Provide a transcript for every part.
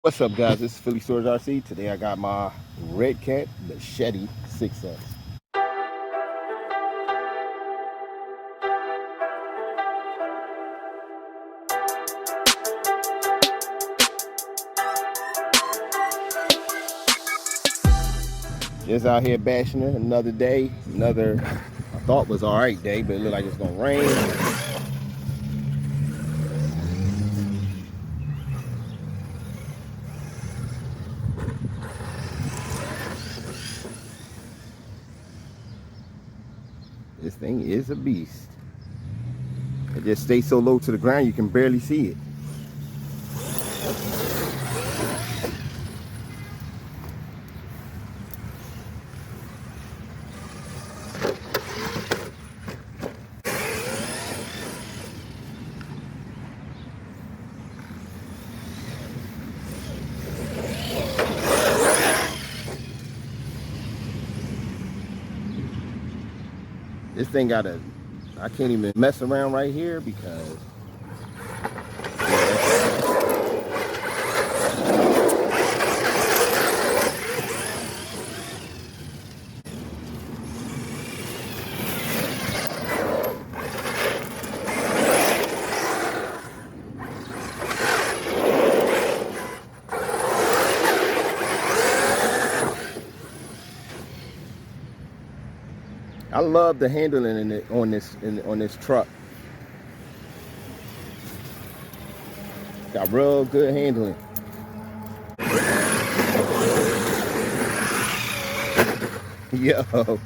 What's up, guys? This is Phillyswords RC. Today I got my Redcat Machete 6S. Just out here bashing it. Another day. I thought was alright day, but it looked like it's gonna rain. This thing is a beast. It just stays so low to the ground you can barely see it. This thing I can't even mess around right here because I love the handling on this truck. Got real good handling. Yo.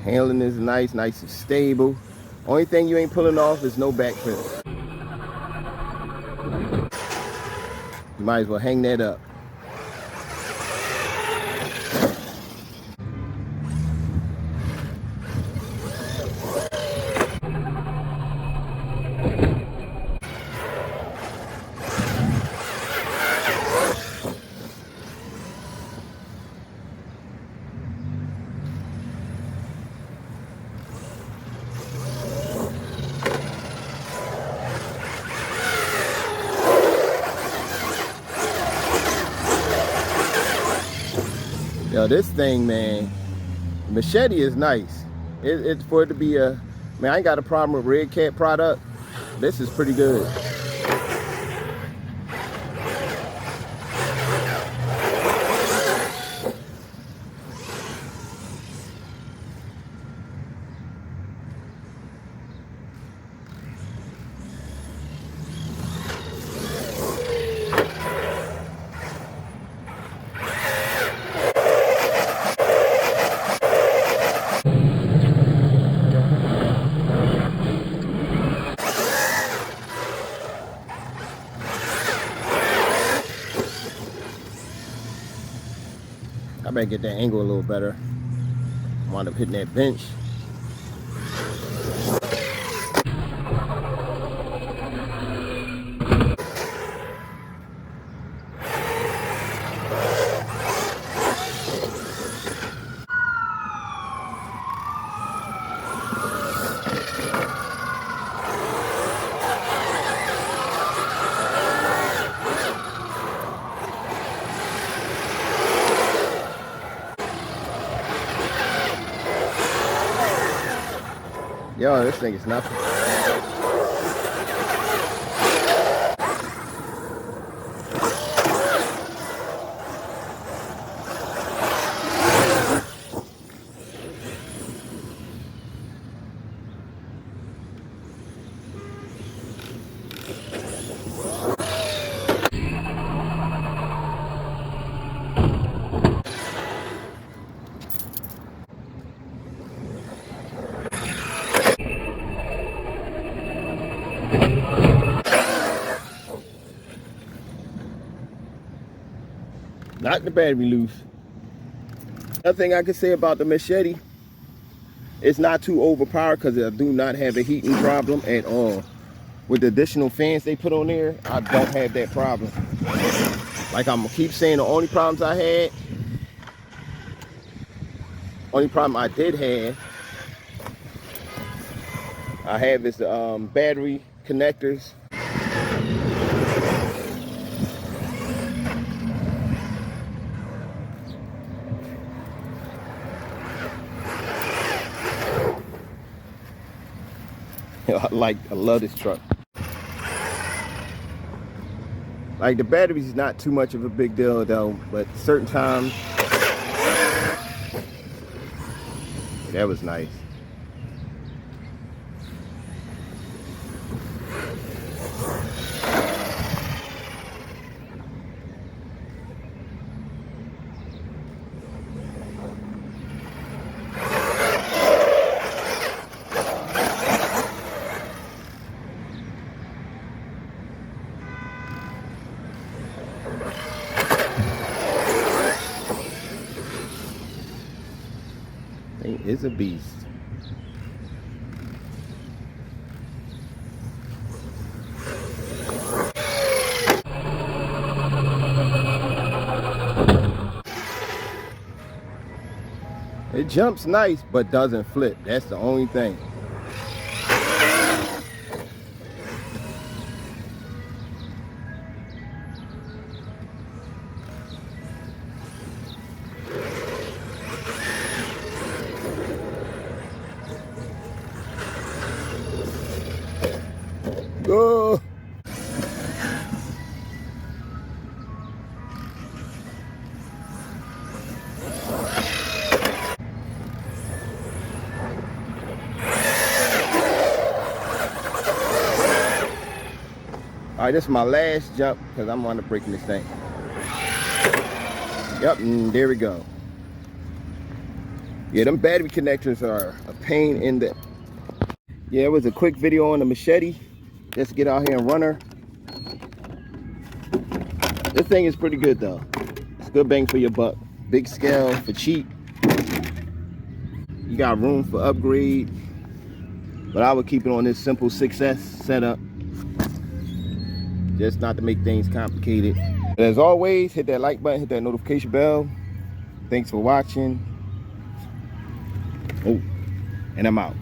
Handling is nice and stable. Only thing you ain't pulling off is no back fence. You might as well hang that up. Yo, this thing, man, Machete is nice. It's for it to be man, I ain't got a problem with Redcat product. This is pretty good. I better get that angle a little better. Wind up hitting that bench. Yo, this thing is nothing. Knock the battery loose. Another thing I can say about the Machete, it's not too overpowered because I do not have a heating problem at all. With the additional fans they put on there, I don't have that problem. Like I'm gonna keep saying, the only problems I had, only problem I did have is the battery connectors. I love this truck. Like the batteries is not too much of a big deal though, but certain times, that was nice. Thing is a beast. It jumps nice, but doesn't flip. That's the only thing. Go. All right, this is my last jump because I'm on the breaking this thing. Yep, and there we go. Yeah, them battery connectors are a pain in the... Yeah, it was a quick video on the Machete. Just get out here and run her. This thing is pretty good though. It's a good bang for your buck. Big scale for cheap. You got room for upgrade. But I would keep it on this simple 6S setup. Just not to make things complicated. But as always, hit that like button, hit that notification bell. Thanks for watching. Oh, and I'm out.